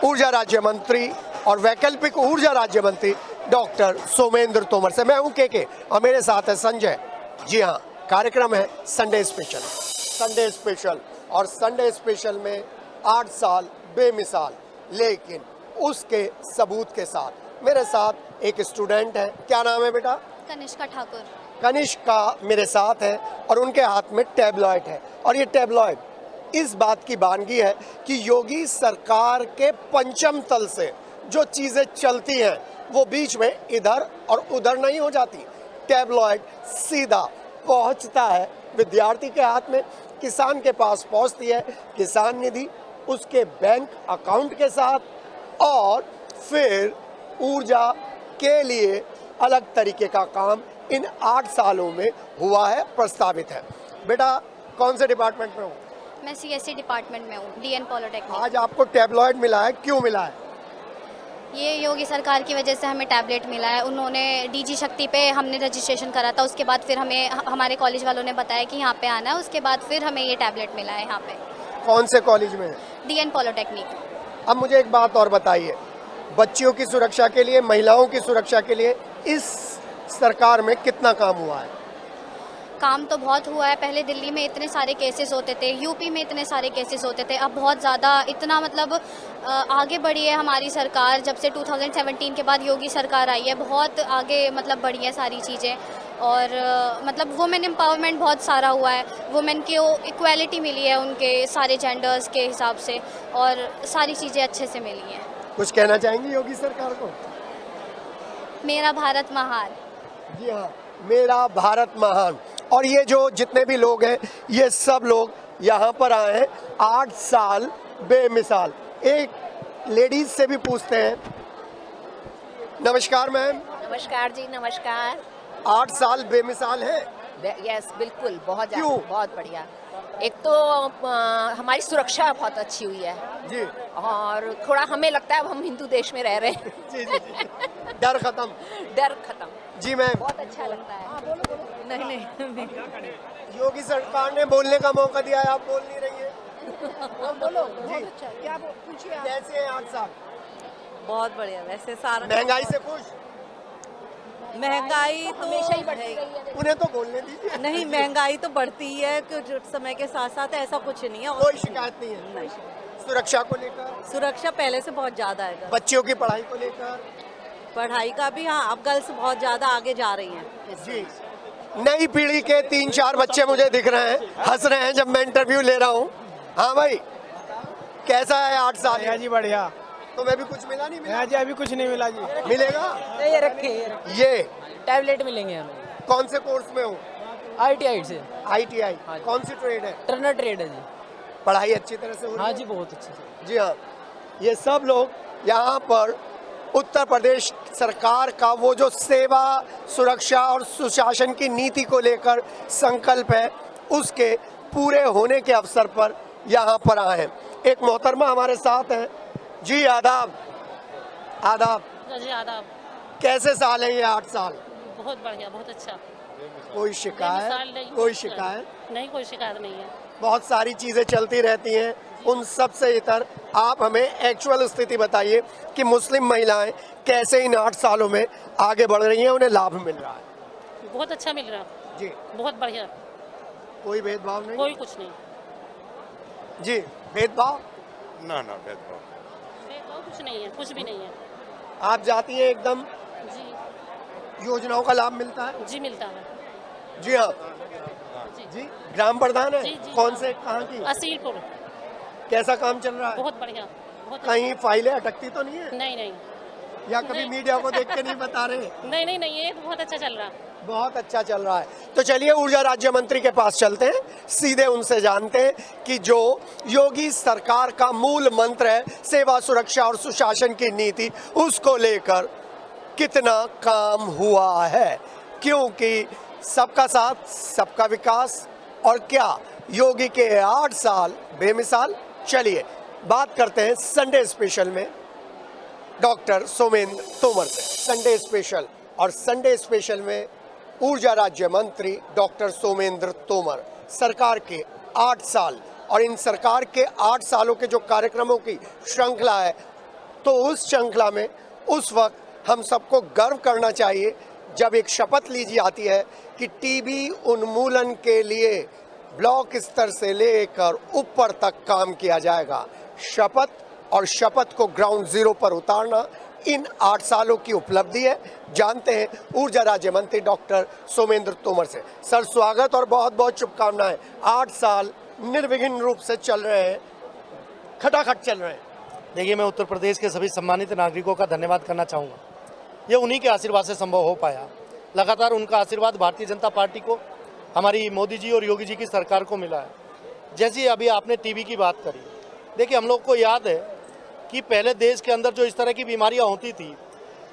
ऊर्जा राज्य मंत्री और वैकल्पिक ऊर्जा राज्य मंत्री डॉक्टर सोमेंद्र तोमर से। मैं हूं के और मेरे साथ है संजय। जी हाँ, कार्यक्रम है संडे स्पेशल और संडे स्पेशल में 8 साल बेमिसाल, लेकिन उसके सबूत के साथ मेरे साथ एक स्टूडेंट है। क्या नाम है बेटा? कनिष्का ठाकुर। कनिष्का मेरे साथ है और उनके हाथ में टैबलॉइड है। और ये टैबलॉइड इस बात की बानगी है कि योगी सरकार के पंचम तल से जो चीज़ें चलती हैं वो बीच में इधर और उधर नहीं हो जाती। टैबलॉइड सीधा पहुंचता है विद्यार्थी के हाथ में, किसान के पास पहुंचती है किसान निधि उसके बैंक अकाउंट के साथ, और फिर ऊर्जा के लिए अलग तरीके का काम इन 8 सालों में हुआ है, प्रस्तावित है। बेटा कौन से डिपार्टमेंट में हो? मैं CSE डिपार्टमेंट में हूँ, DN पॉलिटेक्निक। आज आपको टैबलॉइड मिला है, क्यों मिला है? ये योगी सरकार की वजह से हमें टैबलेट मिला है। उन्होंने DG शक्ति पे हमने रजिस्ट्रेशन करा था, उसके बाद फिर हमें हमारे कॉलेज वालों ने बताया कि यहाँ पे आना है, उसके बाद फिर हमें ये टैबलेट मिला है यहाँ पे। कौन से कॉलेज में? DN polytechnic. अब मुझे एक बात और बताइए, बच्चियों की सुरक्षा के लिए, महिलाओं की सुरक्षा के लिए इस सरकार में कितना काम हुआ है? काम तो बहुत हुआ है। पहले दिल्ली में इतने सारे केसेस होते थे, यूपी में इतने सारे केसेस होते थे, अब बहुत ज़्यादा इतना मतलब आगे बढ़ी है हमारी सरकार। जब से 2017 के बाद योगी सरकार आई है, बहुत आगे मतलब बढ़ी है सारी चीज़ें। और मतलब वुमेन एम्पावरमेंट बहुत सारा हुआ है, वुमेन को इक्वालिटी मिली है उनके सारे जेंडर्स के हिसाब से, और सारी चीज़ें अच्छे से मिली हैं। कुछ कहना चाहेंगी योगी सरकार को? मेरा भारत महान। जी हाँ, मेरा भारत महान। और ये जो जितने भी लोग हैं ये सब लोग यहाँ पर आए हैं 8 साल बेमिसाल। एक लेडीज से भी पूछते हैं। नमस्कार मैम। नमस्कार जी, नमस्कार। 8 साल बेमिसाल है? यस बिल्कुल, बहुत क्यों? बहुत बढ़िया। एक तो हमारी सुरक्षा बहुत अच्छी हुई है जी, और थोड़ा हमें लगता है अब हम हिंदू देश में रह रहे हैं। जी, जी, जी। डर खत्म। डर खत्म जी मैम। बहुत अच्छा लगता है। नहीं योगी सरकार ने बोलने का मौका दिया है, आप बोल नहीं रही है। बोलो जी, क्या पूछिए आप। कैसे हैं 8 साल? बहुत बढ़िया। वैसे सारा महंगाई से खुश? महंगाई तो हमेशा ही बढ़ती गई है। उन्हें तो बोलने दीजिए। नहीं, महंगाई तो बढ़ती ही है कि समय के साथ साथ, ऐसा कुछ नहीं है। कोई शिकायत नहीं है? नहीं। सुरक्षा को लेकर? सुरक्षा पहले से बहुत ज्यादा है। बच्चियों की पढ़ाई को लेकर? पढ़ाई का भी हाँ, अब गर्ल्स बहुत ज्यादा आगे जा रही हैं। जी, नई पीढ़ी के 3-4 बच्चे मुझे दिख रहे हैं, हंस रहे हैं जब मैं इंटरव्यू ले रहा हूँ। हाँ भाई, कैसा है 8 साल? जी बढ़िया। तुम्हें भी कुछ मिला? नहीं मिला जी, अभी कुछ नहीं मिला जी। मिलेगा? ये रखे ये टैबलेट मिलेंगे हमें। कौन से कोर्स में हो? ITI से। ITI कौन सी ट्रेड है? टर्नर ट्रेड है जी। पढ़ाई अच्छी तरह से हो रही है? हाँ जी, बहुत अच्छी से। जी हाँ, ये सब लोग यहाँ पर उत्तर प्रदेश सरकार का वो जो सेवा सुरक्षा और सुशासन की नीति को लेकर संकल्प है, उसके पूरे होने के अवसर पर यहाँ पर आए हैं। एक मोहतरमा हमारे साथ हैं। जी आदाब। आदाब। जी आदाब। कैसे साल है ये 8 साल? बहुत बढ़िया, बहुत अच्छा। कोई शिकायत? कोई शिकायत नहीं, कोई शिकायत नहीं है। बहुत सारी चीज़ें चलती रहती हैं, उन सब से इतर आप हमें एक्चुअल स्थिति बताइए कि मुस्लिम महिलाएं कैसे इन 8 सालों में आगे बढ़ रही हैं, उन्हें लाभ मिल रहा है? बहुत अच्छा मिल रहा है जी, बहुत बढ़िया। कोई भेदभाव नहीं? कोई कुछ नहीं जी। भेदभाव? ना भेदभाव कुछ नहीं है, कुछ भी नहीं है। आप जाती हैं एकदम? जी। योजनाओं का लाभ मिलता है? जी मिलता है। जी हाँ। जी ग्राम प्रधान है? जी, जी, कौन से, कहाँ की? असीलपुर। कैसा काम चल रहा है? बहुत बढ़िया। कहीं फाइलें अटकती तो नहीं है? नहीं। या कभी मीडिया को देख के नहीं बता रहे? नहीं, ये तो बहुत अच्छा चल रहा है। बहुत अच्छा चल रहा है। तो चलिए ऊर्जा राज्य मंत्री के पास चलते हैं, सीधे उनसे जानते हैं कि जो योगी सरकार का मूल मंत्र है सेवा सुरक्षा और सुशासन की नीति, उसको लेकर कितना काम हुआ है, क्योंकि सबका साथ सबका विकास, और क्या योगी के 8 साल बेमिसाल। चलिए बात करते हैं संडे स्पेशल में डॉक्टर सोमेंद्र तोमर से। संडे स्पेशल, और संडे स्पेशल में ऊर्जा राज्य मंत्री डॉक्टर सोमेंद्र तोमर। सरकार के 8 साल, और इन सरकार के 8 सालों के जो कार्यक्रमों की श्रृंखला है, तो उस श्रृंखला में उस वक्त हम सबको गर्व करना चाहिए जब एक शपथ ली जाती है कि टीबी उन्मूलन के लिए ब्लॉक स्तर से लेकर ऊपर तक काम किया जाएगा। शपथ, और शपथ को ग्राउंड जीरो पर उतारना इन 8 सालों की उपलब्धि है। जानते हैं ऊर्जा राज्य मंत्री डॉक्टर सोमेंद्र तोमर से। सर स्वागत और बहुत बहुत शुभकामनाएं। 8 साल निर्विघ्न रूप से चल रहे हैं, खटाखट चल रहे हैं। देखिए, मैं उत्तर प्रदेश के सभी सम्मानित नागरिकों का धन्यवाद करना चाहूँगा। ये उन्हीं के आशीर्वाद से संभव हो पाया। लगातार उनका आशीर्वाद भारतीय जनता पार्टी को, हमारी मोदी जी और योगी जी की सरकार को मिला है। जैसे अभी आपने टीबी की बात करी, देखिए हम लोग को याद है कि पहले देश के अंदर जो इस तरह की बीमारियां होती थी,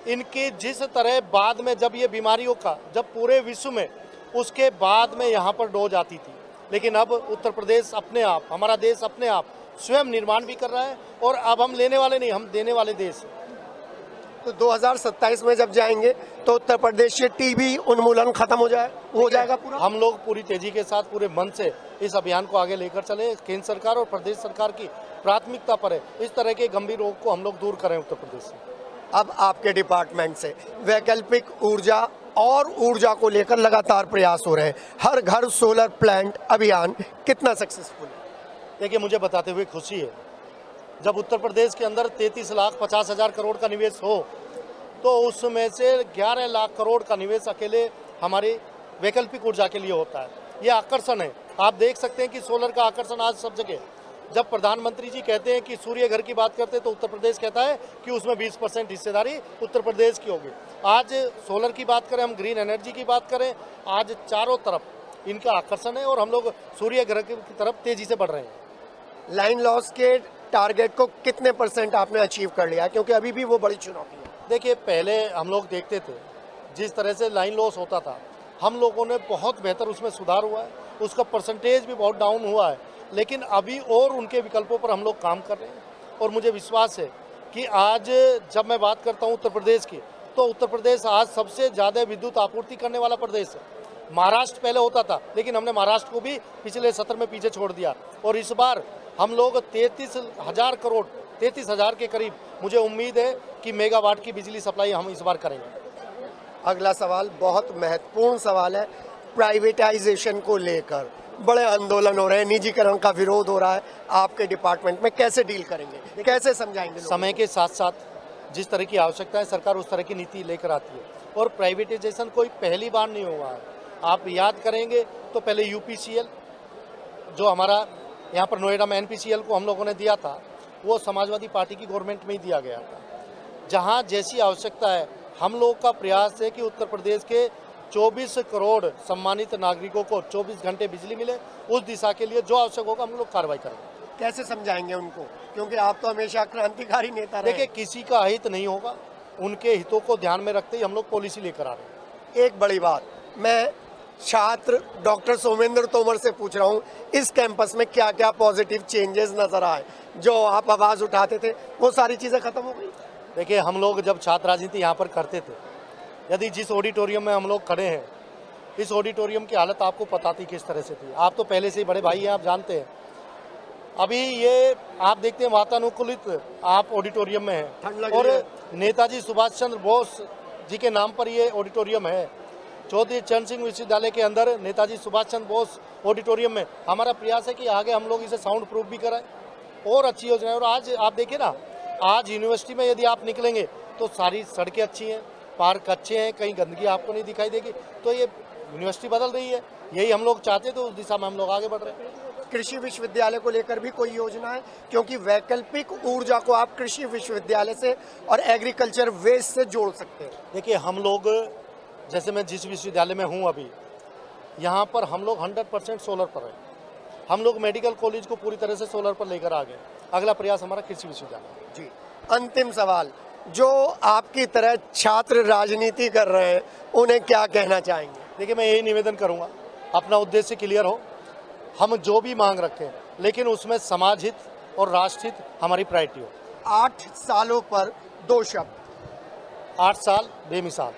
इनके जिस तरह बाद में जब ये बीमारियों का जब पूरे विश्व में, उसके बाद में यहाँ पर डोज आती थी, लेकिन अब उत्तर प्रदेश अपने आप, हमारा देश अपने आप स्वयं निर्माण भी कर रहा है, और अब हम लेने वाले नहीं, हम देने वाले देश। तो 2027 में जब जाएंगे तो उत्तर प्रदेश से टीबी उन्मूलन खत्म हो जाएगा पूरा। हम लोग पूरी तेजी के साथ पूरे मन से इस अभियान को आगे लेकर चले। केंद्र सरकार और प्रदेश सरकार की प्राथमिकता पर है इस तरह के गंभीर रोग को हम लोग दूर करें उत्तर प्रदेश से। अब आपके डिपार्टमेंट से वैकल्पिक ऊर्जा और ऊर्जा को लेकर लगातार प्रयास हो रहे हैं। हर घर सोलर प्लांट अभियान कितना सक्सेसफुल है? देखिए, मुझे बताते हुए खुशी है, जब उत्तर प्रदेश के अंदर 33,50,000 करोड़ का निवेश हो, तो उसमें से 11 लाख करोड़ का निवेश अकेले हमारी वैकल्पिक ऊर्जा के लिए होता है। ये आकर्षण है। आप देख सकते हैं कि सोलर का आकर्षण आज सब जगह। जब प्रधानमंत्री जी कहते हैं कि सूर्य घर की बात करते हैं, तो उत्तर प्रदेश कहता है कि उसमें 20% हिस्सेदारी उत्तर प्रदेश की होगी। आज सोलर की बात करें, हम ग्रीन एनर्जी की बात करें, आज चारों तरफ इनका आकर्षण है, और हम लोग सूर्य घर की तरफ तेजी से बढ़ रहे हैं। लाइन लॉस के टारगेट को कितने % आपने अचीव कर लिया, क्योंकि अभी भी वो बड़ी चुनौती है? देखिए, पहले हम लोग देखते थे जिस तरह से लाइन लॉस होता था, हम लोगों ने बहुत बेहतर उसमें सुधार हुआ है, उसका परसेंटेज भी बहुत डाउन हुआ है, लेकिन अभी और उनके विकल्पों पर हम लोग काम कर रहे हैं। और मुझे विश्वास है कि आज जब मैं बात करता हूँ उत्तर प्रदेश की, तो उत्तर प्रदेश आज सबसे ज़्यादा विद्युत आपूर्ति करने वाला प्रदेश है। महाराष्ट्र पहले होता था, लेकिन हमने महाराष्ट्र को भी पिछले सत्र में पीछे छोड़ दिया, और इस बार हम लोग 33,000 करोड़, 33,000 के करीब मुझे उम्मीद है कि मेगावाट की बिजली सप्लाई हम इस बार करेंगे। अगला सवाल बहुत महत्वपूर्ण सवाल है। प्राइवेटाइजेशन को लेकर बड़े आंदोलन हो रहे हैं, निजीकरण का विरोध हो रहा है, आपके डिपार्टमेंट में कैसे डील करेंगे, कैसे समझाएंगे? समय के साथ साथ जिस तरह की आवश्यकता है, सरकार उस तरह की नीति लेकर आती है, और प्राइवेटाइजेशन कोई पहली बार नहीं हुआ है। आप याद करेंगे तो पहले यूपीसीएल, जो हमारा यहाँ पर नोएडा में एनपीसीएल को हम लोगों ने दिया था, वो समाजवादी पार्टी की गवर्नमेंट में ही दिया गया था। जहाँ जैसी आवश्यकता है, हम लोग का प्रयास है कि उत्तर प्रदेश के 24 करोड़ सम्मानित नागरिकों को 24 घंटे बिजली मिले। उस दिशा के लिए जो आवश्यक होगा हम लोग कार्रवाई करेंगे। कैसे समझाएंगे उनको, क्योंकि आप तो हमेशा क्रांतिकारी नेता रहे। देखिए, किसी का हित नहीं होगा, उनके हितों को ध्यान में रखते ही हम लोग पॉलिसी लेकर आ रहे हैं। एक बड़ी बात मैं छात्र डॉक्टर सोमेंद्र तोमर से पूछ रहा हूँ, इस कैंपस में क्या क्या पॉजिटिव चेंजेस नजर आए? जो आप आवाज़ उठाते थे वो सारी चीज़ें खत्म हो गई? देखिए, हम लोग जब छात्र राजनीति यहाँ पर करते थे, यदि जिस ऑडिटोरियम में हम लोग खड़े हैं, इस ऑडिटोरियम की हालत आपको पता थी किस तरह से थी। आप तो पहले से ही बड़े भाई हैं, आप जानते हैं। अभी ये आप देखते हैं वातानुकूलित आप ऑडिटोरियम में हैं, और नेताजी सुभाष चंद्र बोस जी के नाम पर ये ऑडिटोरियम है। चौधरी चरण सिंह विश्वविद्यालय के अंदर नेताजी सुभाष चंद्र बोस ऑडिटोरियम में हमारा प्रयास है कि आगे हम लोग इसे साउंड प्रूफ भी कराएं और अच्छी योजना है। और आज आप देखिए ना, आज यूनिवर्सिटी में यदि आप निकलेंगे तो सारी सड़कें अच्छी हैं, पार्क अच्छे हैं, कहीं गंदगी आपको नहीं दिखाई देगी। तो ये यूनिवर्सिटी बदल रही है, यही हम लोग चाहते, तो उस दिशा में हम लोग आगे बढ़ रहे हैं। कृषि विश्वविद्यालय को लेकर भी कोई योजना है? क्योंकि वैकल्पिक ऊर्जा को आप कृषि विश्वविद्यालय से और एग्रीकल्चर वेस्ट से जोड़ सकते हैं। देखिए, हम लोग, जैसे मैं जिस विश्वविद्यालय में हूँ अभी, यहाँ पर हम लोग 100% सोलर पर है। हम लोग मेडिकल कॉलेज को पूरी तरह से सोलर पर लेकर आ गए। अगला प्रयास हमारा कृषि विश्वविद्यालय। जी, अंतिम सवाल, जो आपकी तरह छात्र राजनीति कर रहे हैं उन्हें क्या कहना चाहेंगे? देखिए, मैं यही निवेदन करूँगा, अपना उद्देश्य क्लियर हो, हम जो भी मांग रखें, लेकिन उसमें समाज हित और राष्ट्र हित हमारी प्रायोरिटी हो। 8 सालों पर 2 शब्द। 8 साल बेमिसाल।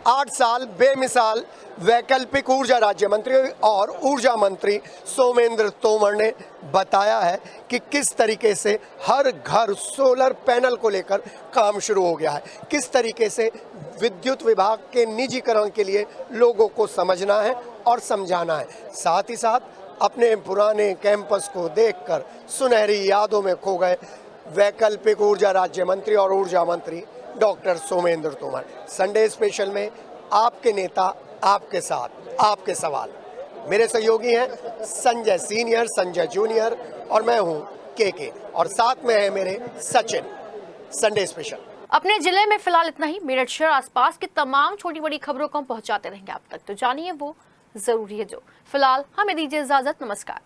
8 साल बेमिसाल वैकल्पिक ऊर्जा राज्य मंत्री और ऊर्जा मंत्री सोमेंद्र तोमर ने बताया है कि किस तरीके से हर घर सोलर पैनल को लेकर काम शुरू हो गया है, किस तरीके से विद्युत विभाग के निजीकरण के लिए लोगों को समझना है और समझाना है। साथ ही साथ अपने पुराने कैंपस को देखकर सुनहरी यादों में खो गए वैकल्पिक ऊर्जा राज्य मंत्री और ऊर्जा मंत्री doctor Somendra Tomar. Sunday special में आपके नेता, आपके साथ, आपके सवाल। मेरे सहयोगी हैं संजय सीनियर, संजय जूनियर और मैं हूं के और साथ में है मेरे सचिन। संडे स्पेशल अपने जिले में फिलहाल इतना ही। मेरठ शहर आसपास की तमाम छोटी बड़ी खबरों को हम पहुंचाते रहेंगे आप तक, तो जानिए वो जरूरी है जो। फिलहाल हमें दीजिए इजाजत, नमस्कार।